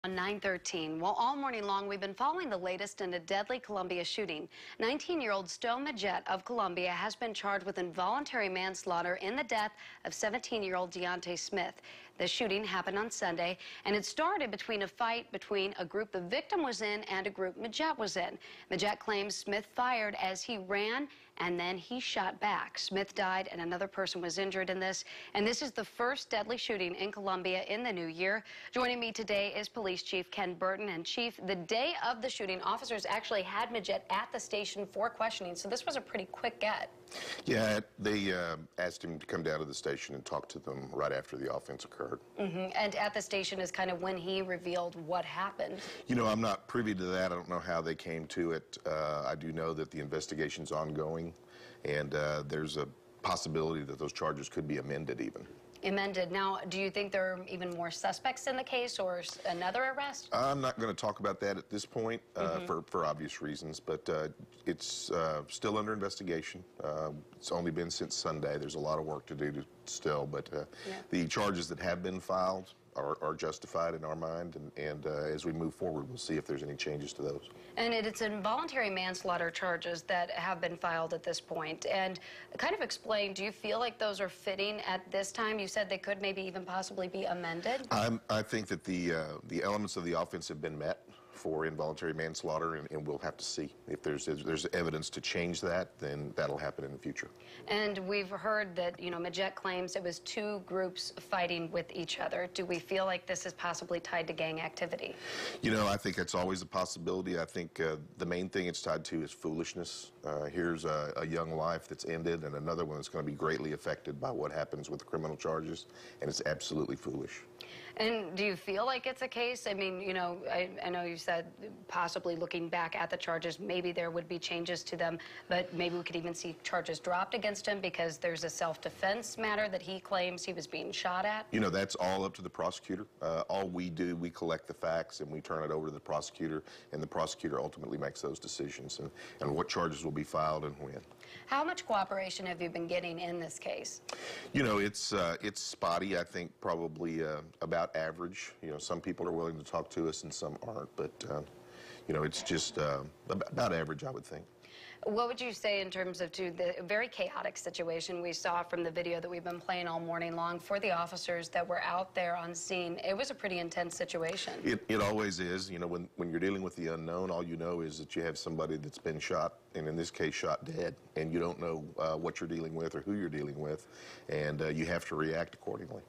On 9:13, well, all morning long, we've been following the latest in a deadly Columbia shooting. 19-year-old Stowe Majette of Columbia has been charged with involuntary manslaughter in the death of 17-year-old Deontay Smith. The shooting happened on Sunday, and it started between a fight between a group the victim was in and a group Majette was in. Majette claims Smith fired as he ran, and then he shot back. Smith died, and another person was injured in this. And this is the first deadly shooting in Columbia in the new year. Joining me today is Police Chief Ken Burton. And Chief, the day of the shooting, officers actually had Majette at the station for questioning, so this was a pretty quick get. Yeah, they asked him to come down to the station and talk to them right after the offense occurred. And at the station is kind of when he revealed what happened. You know, I'm not privy to that. I don't know how they came to it. I do know that the investigation's ongoing, and there's a possibility that those charges could be amended even. Amended. Now, do you think there are even more suspects in the case or another arrest? I'm not going to talk about that at this point for obvious reasons, but it's still under investigation. It's only been since Sunday. There's a lot of work to do still, but the charges that have been filed are justified in our mind, and as we move forward, we'll see if there's any changes to those. And it's involuntary manslaughter charges that have been filed at this point. And kind of explain, do you feel like those are fitting at this time? You said they could maybe even possibly be amended. I think that the elements of the offense have been met for involuntary manslaughter, and we'll have to see. If there's evidence to change that, then that'll happen in the future. And we've heard that, you know, Majette claims it was two groups fighting with each other. Do we feel like this is possibly tied to gang activity? You know, I think that's always a possibility. I think the main thing it's tied to is foolishness. Here's a young life that's ended and another one that's going to be greatly affected by what happens with criminal charges, and it's absolutely foolish. And do you feel like it's a case? I mean, you know, I know you said possibly looking back at the charges, maybe there would be changes to them, but maybe we could even see charges dropped against him because there's a self-defense matter that he claims he was being shot at. You know, that's all up to the prosecutor. All we do, we collect the facts and we turn it over to the prosecutor, and the prosecutor ultimately makes those decisions and what charges will be filed and when. How much cooperation have you been getting in this case? You know, it's spotty. I think probably about average. You know, some people are willing to talk to us and some aren't, but you know, it's just about average, I would think. What would you say in terms of the very chaotic situation we saw from the video that we've been playing all morning long for the officers that were out there on scene? It was a pretty intense situation. It always is. You know, when you're dealing with the unknown, all you know is that you have somebody that's been shot, and in this case shot dead, and you don't know what you're dealing with or who you're dealing with, and you have to react accordingly.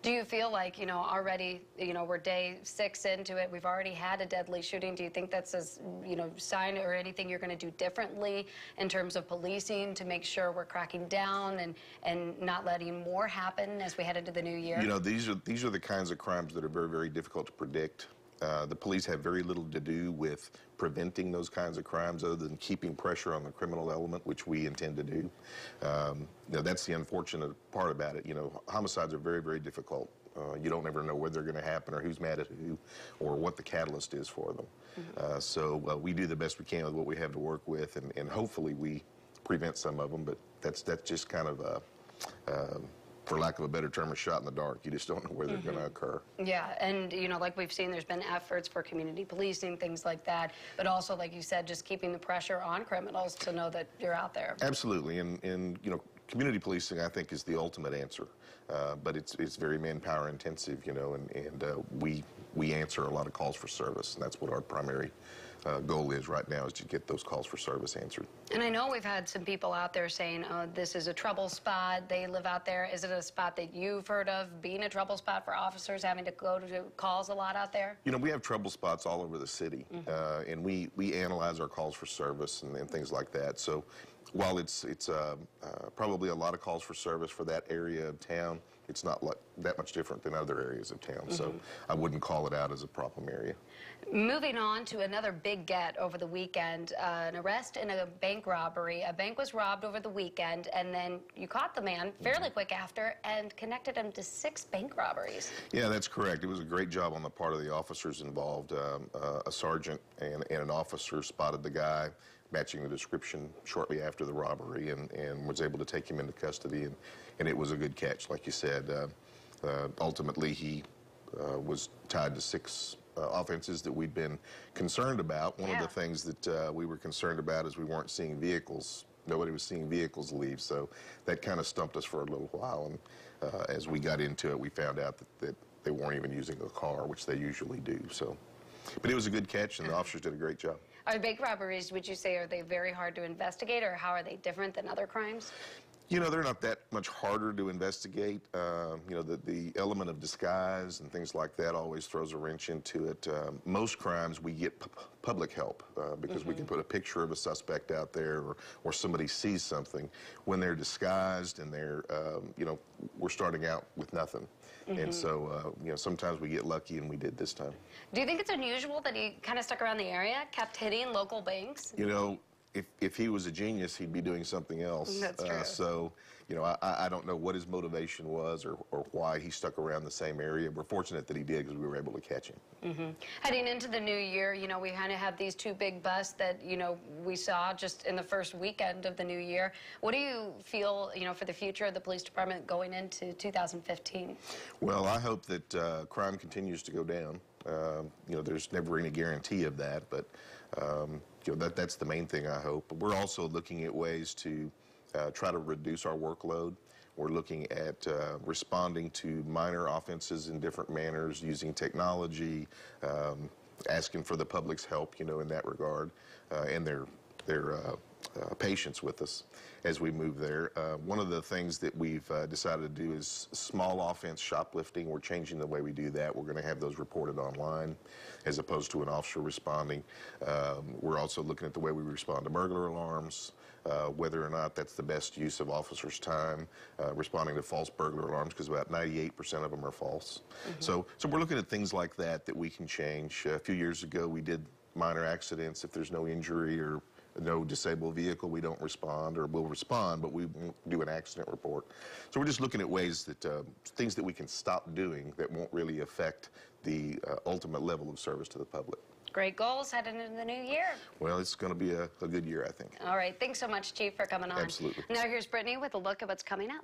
Do you feel like, you know, already, you know, we're day 6 into it, we've already had a deadly shooting? Do you think that's a, you know, sign or anything you're going to do differently in terms of policing to make sure we're cracking down and not letting more happen as we head into the new year? You know, these are the kinds of crimes that are very, very difficult to predict. The police have very little to do with preventing those kinds of crimes other than keeping pressure on the criminal element, which we intend to do. You know, that's the unfortunate part about it. You know, homicides are very, very difficult. You don't ever know where they're going to happen or who's mad at who or what the catalyst is for them. So we do the best we can with what we have to work with, and hopefully we prevent some of them, but that's just kind of for lack of a better term, a shot in the dark. You just don't know where they're going to occur. Yeah, and you know, like we've seen, there's been efforts for community policing, things like that, but also, like you said, just keeping the pressure on criminals to know that you're out there. Absolutely, and you know, community policing, I think, is the ultimate answer, but it's very manpower intensive, you know, and we answer a lot of calls for service, and that's what our primary goal is right now, is to get those calls for service answered. And I know we've had some people out there saying, oh, this is a trouble spot, they live out there. Is it a spot that you've heard of being a trouble spot for officers, having to go to calls a lot out there? You know, we have trouble spots all over the city, and we analyze our calls for service and things like that. So while it's probably a lot of calls for service for that area of town, it's not that much different than other areas of town. So I wouldn't call it out as a problem area. Moving on to another big get over the weekend, an arrest in a bank robbery. A bank was robbed over the weekend, and then you caught the man fairly quick after and connected him to 6 bank robberies. Yeah, that's correct. It was a great job on the part of the officers involved. A sergeant and an officer spotted the guy matching the description shortly after the robbery, and was able to take him into custody, and it was a good catch, like you said. Ultimately, he was tied to 6 offenses that we've been concerned about. One of the things that we were concerned about is we weren't seeing vehicles. Nobody was seeing vehicles leave, so that kind of stumped us for a little while. And as we got into it, we found out that they weren't even using a car, which they usually do. So, but it was a good catch, and the officers did a great job. Are bank robberies, would you say, are they very hard to investigate, or how are they different than other crimes? You know, they're not that much harder to investigate. You know, the element of disguise and things like that always throws a wrench into it. Most crimes, we get public help because we can put a picture of a suspect out there, or somebody sees something. When they're disguised and they're, you know, we're starting out with nothing. And so, you know, sometimes we get lucky, and we did this time. Do you think it's unusual that he kind of stuck around the area, kept hitting local banks? You know, if he was a genius, he'd be doing something else. That's true. So, you know, I don't know what his motivation was or why he stuck around the same area. We're fortunate that he did because we were able to catch him. Heading into the new year, you know, we kind of have these two big busts that, you know, we saw just in the first weekend of the new year. What do you feel, you know, for the future of the police department going into 2015? Well, I hope that crime continues to go down. You know, there's never any guarantee of that, but you know, that's the main thing I hope. But we're also looking at ways to try to reduce our workload. We're looking at responding to minor offenses in different manners, using technology, asking for the public's help, you know, in that regard, and their patience with us as we move there. One of the things that we've decided to do is small offense shoplifting. We're changing the way we do that. We're going to have those reported online as opposed to an officer responding. We're also looking at the way we respond to burglar alarms, whether or not that's the best use of officers' time, responding to false burglar alarms, because about 98% of them are false. So we're looking at things like that we can change. A few years ago, we did minor accidents. If there's no injury or no disabled vehicle, we don't respond, or we'll respond, but we won't do an accident report. So we're just looking at ways that, things that we can stop doing that won't really affect the ultimate level of service to the public. Great goals heading into the new year. Well, it's going to be a good year, I think. All right. Thanks so much, Chief, for coming on. Absolutely. Now here's Brittany with a look at what's coming up.